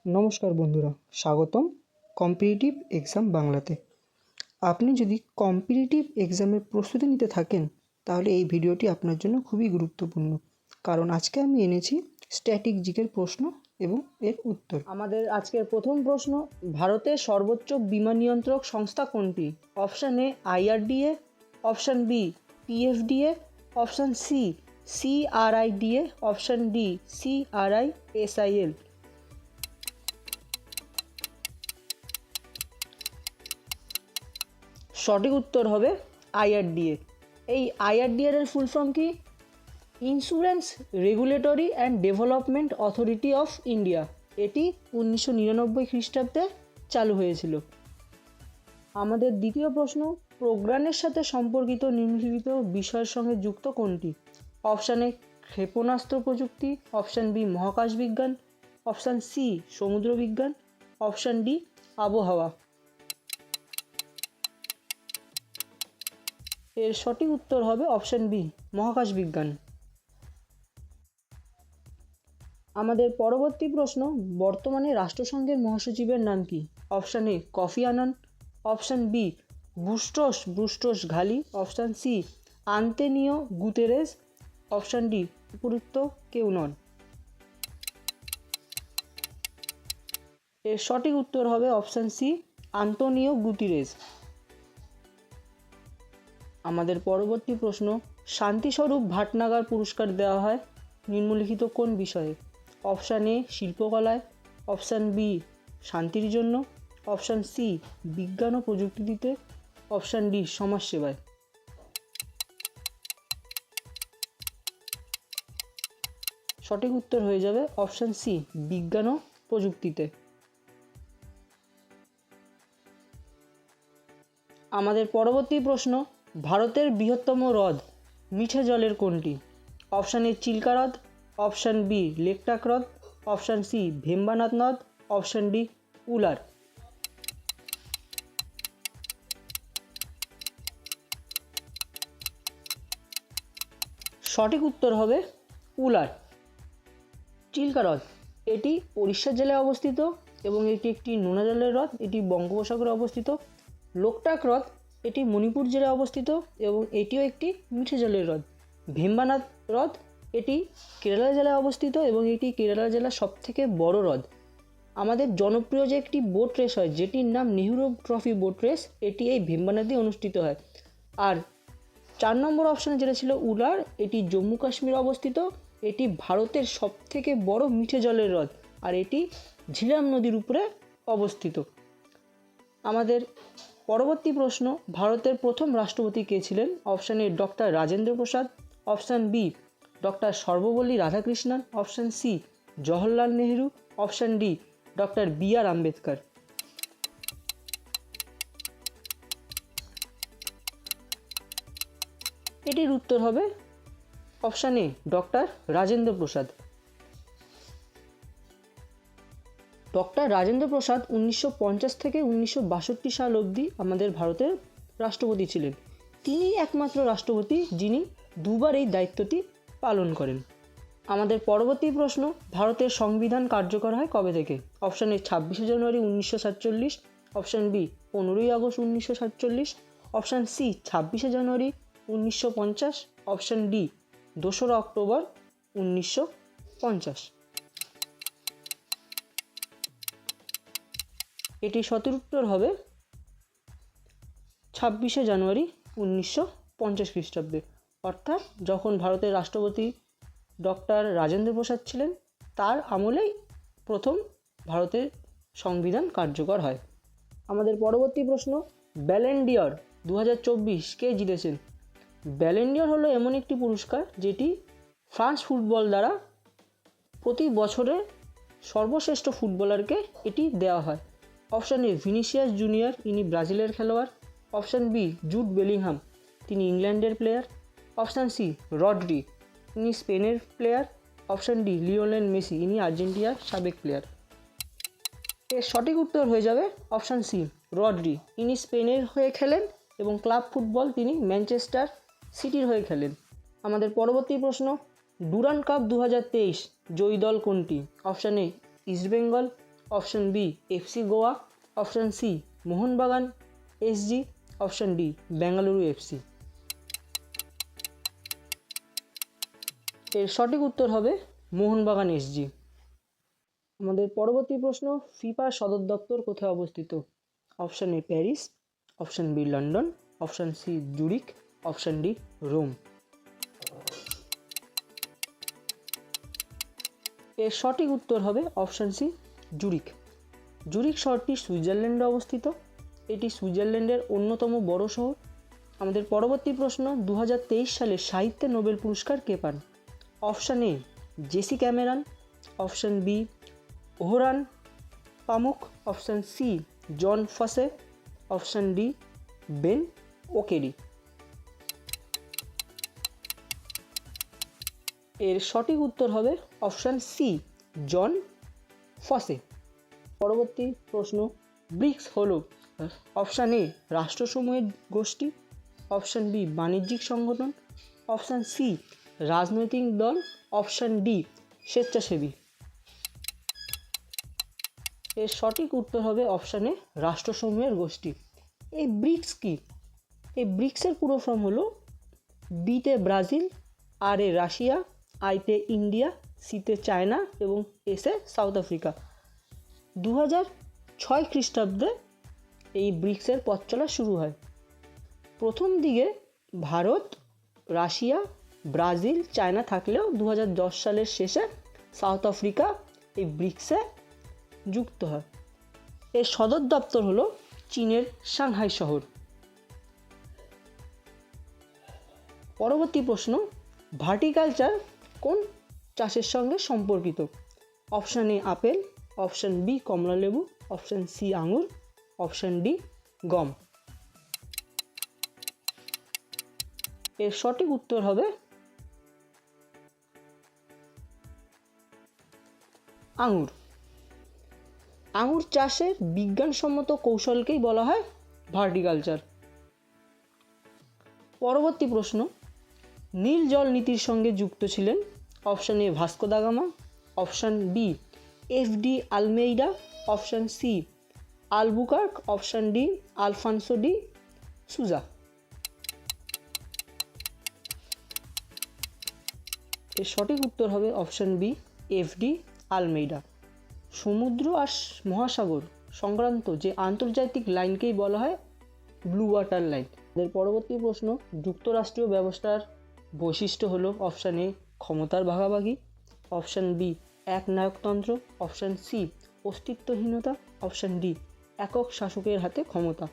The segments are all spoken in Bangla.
নমস্কার বন্ধুরা, স্বাগতম কম্পিটিটিভ এক্সাম বাংলাতে। আপনি যদি কম্পিটিটিভ এক্সামের প্রস্তুতি নিতে থাকেন তাহলে এই ভিডিওটি আপনার জন্য খুবই গুরুত্বপূর্ণ, কারণ আজকে আমি এনেছি স্ট্যাটিক জিকের প্রশ্ন এবং এর উত্তর। আমাদের আজকের প্রথম প্রশ্ন, ভারতের সর্বোচ্চ বিমান নিয়ন্ত্রক সংস্থা কোনটি? Option A IRDA, option B PFDA, option C CRIDA, option D CRISIL। সঠিক উত্তর হবে IRDA। এই IRDA এর ফুল ফর্ম কি? Insurance regulatory and development authority of India. এটি 1999 খ্রিস্টাব্দে চালু হয়েছিল। আমাদের দ্বিতীয় প্রশ্ন, প্রোগ্রামের সাথে সম্পর্কিত নিম্নলিখিত বিষয়ের সঙ্গে যুক্ত কোনটি? অপশান এ ক্ষেপণাস্ত্র প্রযুক্তি, অপশান বি মহাকাশ বিজ্ঞান, অপশান সি সমুদ্র বিজ্ঞান, অপশান ডি আবহাওয়া। এর সঠিক উত্তর হবে অপশান বি মহাকাশ বিজ্ঞান। আমাদের পরবর্তী প্রশ্ন, বর্তমানে রাষ্ট্রসংঘের মহাসচিবের নাম কি? Option A Kofi Annan, option B Boutros Ghali, option C Antonio Guterres, option D উপযুক্ত কেউ নন। এর সঠিক উত্তর হবে অপশান সি আন্তোনিও গুতেরেস। আমাদের পরবর্তী প্রশ্ন, শান্তিস্বরূপ ভাটনাগর পুরস্কার দেওয়া হয় নিম্নলিখিত কোন বিষয়ে? অপশান এ শিল্পকলায়, অপশান বি শান্তির জন্য, অপশান সি বিজ্ঞান ও প্রযুক্তিতে, অপশান ডি সমাজসেবায়। সঠিক উত্তর হয়ে যাবে অপশান সি বিজ্ঞান ও প্রযুক্তিতে। আমাদের পরবর্তী প্রশ্ন, ভারতের বৃহত্তম হ্রদ মিঠে জলের কোনটি? অপশান এ চিল্কা হ্রদ, অপশান বি লেকটাক হ্রদ, অপশান সি ভেম্বানাথ নদ, অপশান ডি উলার। সঠিক উত্তর হবে উলার। চিল্কা হ্রদ এটি উড়িষ্যা জেলায় অবস্থিত এবং এটি একটি নোনা জলের হ্রদ, এটি বঙ্গোপসাগরে অবস্থিত। লোকটাক হ্রদ এটি মণিপুর জেলায় অবস্থিত এবং এটিও একটি মিঠে জলের হ্রদ। ভেম্বানাথ হ্রদ এটি কেরালা জেলায় অবস্থিত এবং এটি কেরালা জেলার সবথেকে বড় হ্রদ। আমাদের জনপ্রিয় যে একটি বোট রেস হয় যেটির নাম নেহরু ট্রফি বোট রেস, এটি এই ভেম্বানাথে অনুষ্ঠিত হয়। আর 4 নম্বর অপশানে যেটা ছিল উলার, এটি জম্মু কাশ্মীরে অবস্থিত। এটি ভারতের সবথেকে বড় মিঠে জলের হ্রদ আর এটি ঝিলাম নদীর উপরে অবস্থিত। আমাদের পরবর্তী প্রশ্ন, ভারতের প্রথম রাষ্ট্রপতি কে ছিলেন? Option A doctor Rajendra Prasad, option B doctor Sarvepalli Radhakrishnan, option C Jawaharlal Nehru, option D doctor BR Ambedkar. এটির উত্তর হবে option A doctor Rajendra Prasad. Doctor Rajendra Prasad 1950 থেকে 1962 সাল অবধি আমাদের ভারতের রাষ্ট্রপতি ছিলেন। তিনি একমাত্র রাষ্ট্রপতি যিনি দুবার এই দায়িত্বটি পালন করেন। আমাদের পরবর্তী প্রশ্ন, ভারতের সংবিধান কার্যকর হয় কবে থেকে? অপশান এ 26শে জানুয়ারি 1947, অপশান বি 15ই আগস্ট 1947, অপশান সি 26শে জানুয়ারি 1950, অপশান ডি 2রা অক্টোবর 1950। এটি সঠিক উত্তর হবে 26শে জানুয়ারি 1950 খ্রিস্টাব্দে, অর্থাৎ যখন ভারতের রাষ্ট্রপতি ডক্টর রাজেন্দ্র প্রসাদ ছিলেন তার আমলেই প্রথম ভারতের সংবিধান কার্যকর হয়। আমাদের পরবর্তী প্রশ্ন, ব্যালন ডি'র 2024 কে জিতেছেন? ব্যালন ডি'র হলো এমন একটি পুরস্কার যেটি ফ্রান্স ফুটবল দ্বারা প্রতি বছরে সর্বশ্রেষ্ঠ ফুটবলারকে এটি দেওয়া হয়। অপশান এ ভিনিসিয়াস জুনিয়র, ইনি ব্রাজিলের খেলোয়াড়, অপশান বি জুড বেলিংহাম, তিনি ইংল্যান্ডের প্লেয়ার, অপশান সি রড্রি, ইনি স্পেনের player, option D Lionel Messi, ইনি আর্জেন্টিনার সাবেক প্লেয়ার। এর সঠিক উত্তর হয়ে যাবে অপশান সি রড্রি, ইনি স্পেনের হয়ে খেলেন এবং ক্লাব ফুটবল তিনি ম্যানচেস্টার সিটির হয়ে খেলেন। আমাদের পরবর্তী প্রশ্ন, ডুরান্ড কাপ 2023 জয়ী দল কোনটি? অপশান এ East Bengal, option B FC Goa, option C Mohun Bagan SG, option D Bengaluru FC. এর সঠিক উত্তর হবে মোহনবাগান এসজি। আমাদের পরবর্তী প্রশ্ন, ফিফার সদর দপ্তর কোথায় অবস্থিত? Option A Paris, option B London, option C Zurich, option D Rome. এর সঠিক উত্তর হবে অপশন সি জুরিক। জুরিক শহরটি সুইজারল্যান্ডে অবস্থিত। এটি সুইজারল্যান্ডের অন্যতম বড় শহর। আমাদের পরবর্তী প্রশ্ন, 2023 সালে সাহিত্যে নোবেল পুরস্কার কে পান? Option A Jesse Cameron, option B Orhan Pamuk, option C Jon Fosse, option D Ben Okri. এর সঠিক উত্তর হবে অপশন সি জন ফসে। পরবর্তী প্রশ্ন, ব্রিক্স হলো অপশন এ রাষ্ট্রসমূহের গোষ্ঠী, অপশন বি বাণিজ্যিক সংগঠন, অপশন সি রাজনৈতিক দল, অপশন ডি স্বেচ্ছাসেবী। এর সঠিক উত্তর হবে অপশন এ রাষ্ট্রসমূহের গোষ্ঠী। এই ব্রিক্স কি? এই ব্রিক্সের পুরো ফর্ম হলো বিতে ব্রাজিল, আর এ রাশিয়া, আইতে ইন্ডিয়া, সিতে চায়না এবং এসে সাউথ আফ্রিকা। 2006 খ্রিস্টাব্দে এই ব্রিক্সের পথ চলা শুরু হয়। প্রথম দিকে ভারত, রাশিয়া, ব্রাজিল, চায়না থাকলেও 2010 সালের শেষে সাউথ আফ্রিকা এই ব্রিক্সে যুক্ত হয়। এর সদর দপ্তর হলো চীনের সাংহাই শহর। পরবর্তী প্রশ্ন, ভার্টিকালচার কোন চাষের সঙ্গে সম্পর্কিত? Option A apple, option B কমলালেবু, অপশন সি আঙুর, অপশন ডি গম। এর সঠিক উত্তর হবে আঙুর। আঙুর চাষের বিজ্ঞানসম্মত কৌশলকেই বলা হয় ভার্টিকালচার। পরবর্তী প্রশ্ন, নীল জল নীতির সঙ্গে যুক্ত ছিলেন? Option A Vasco da Gama, option B F D. Almeida, option C Albuquerque, option D Alfonso de Souza. এর সঠিক উত্তর হবে অপশন বি এফ.ডি. আলমেইডা। সমুদ্র আর মহাসাগর সংক্রান্ত যে আন্তর্জাতিক লাইনকেই বলা হয় ব্লু ওয়াটার লাইন। এর পরবর্তী প্রশ্ন, যুক্তরাষ্ট্রীয় ব্যবস্থার বৈশিষ্ট্য হলো অপশন এ ক্ষমতার ভাগাভাগি, অপশন বি একনায়কতন্ত্র, অপশন সি অস্তিত্বহীনতা, অপশন ডি একক শাসকের হাতে ক্ষমতা।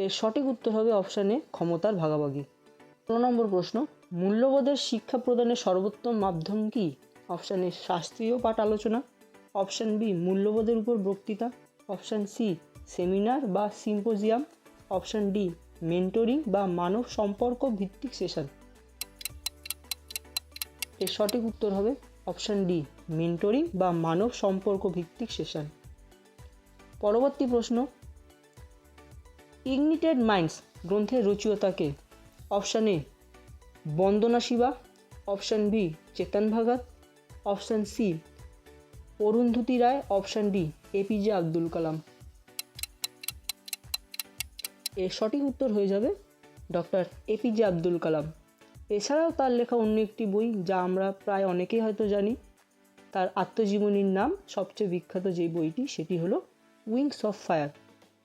এর সঠিক উত্তর হবে অপশন এ ক্ষমতার ভাগাভাগি। 16 নম্বর প্রশ্ন, মূল্যবোধের শিক্ষা প্রদানের সর্বোত্তম মাধ্যম কি? অপশন এ শাস্ত্রীয় পাঠ আলোচনা, অপশন বি মূল্যবোধের উপর বক্তৃতা, অপশন সি সেমিনার বা সিম্পোজিয়াম, অপশন ডি মেন্টরিং বা মানব সম্পর্ক ভিত্তিক সেশন। এর সঠিক উত্তর হবে অপশন ডি মেন্টরিং বা মানব সম্পর্ক ভিত্তিক সেশন। পরবর্তী প্রশ্ন, ইগনিটেড মাইন্ডস গ্রন্থের রচয়িতাকে? Option A Vandana Shiva, option B Chetan Bhagat, option C Arundhati Roy, option D APJ Abdul Kalam. এর সঠিক উত্তর হয়ে যাবে ডক্টর এপিজে আব্দুল কালাম। এছাড়াও তার লেখা অন্য একটি বই যা আমরা প্রায় অনেকেই হয়তো জানি, তার আত্মজীবনীর নাম সবচেয়ে বিখ্যাত যে বইটি সেটি হলো উইংস অফ ফায়ার।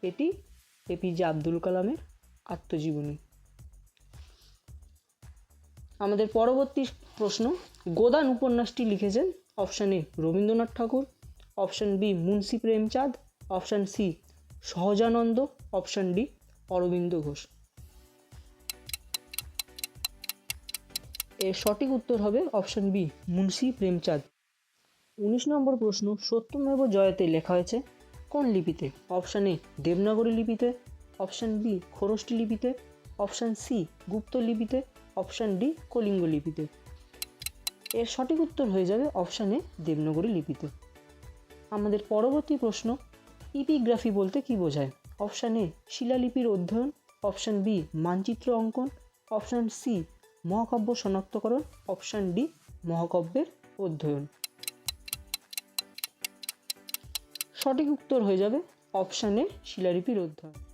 এটি এপিজে আব্দুল কালামের আত্মজীবনী। আমাদের পরবর্তী প্রশ্ন, গোদান উপন্যাসটি লিখেছেন? Option A Rabindranath Tagore, option B Munshi Premchand, option C Sahajanand, option D Aurobindo Ghosh. এর সঠিক উত্তর হবে অপশন বি মুন্সি প্রেমচাঁদ। 19 নম্বর প্রশ্ন, সত্যমেব জয়তে লেখা হয়েছে কোন লিপিতে? অপশন এ দেবনাগরী লিপিতে, অপশন বি খোরষ্টি লিপিতে, অপশন সি গুপ্ত লিপিতে, অপশন ডি কলিঙ্গ লিপিতে। এর সঠিক উত্তর হয়ে যাবে অপশন এ দেবনাগরী লিপিতে। আমাদের পরবর্তী প্রশ্ন, ইপিগ্রাফি বলতে কি বোঝায়? অপশন এ শিলালিপির অধ্যয়ন, অপশন বি মানচিত্র অঙ্কন, অপশন সি মহাকাব্য শনাক্তকরণ, অপশন ডি মহাকাব্যের অধ্যয়ন। সঠিক উত্তর হয়ে যাবে অপশানে শিলালিপির অধ্যয়ন।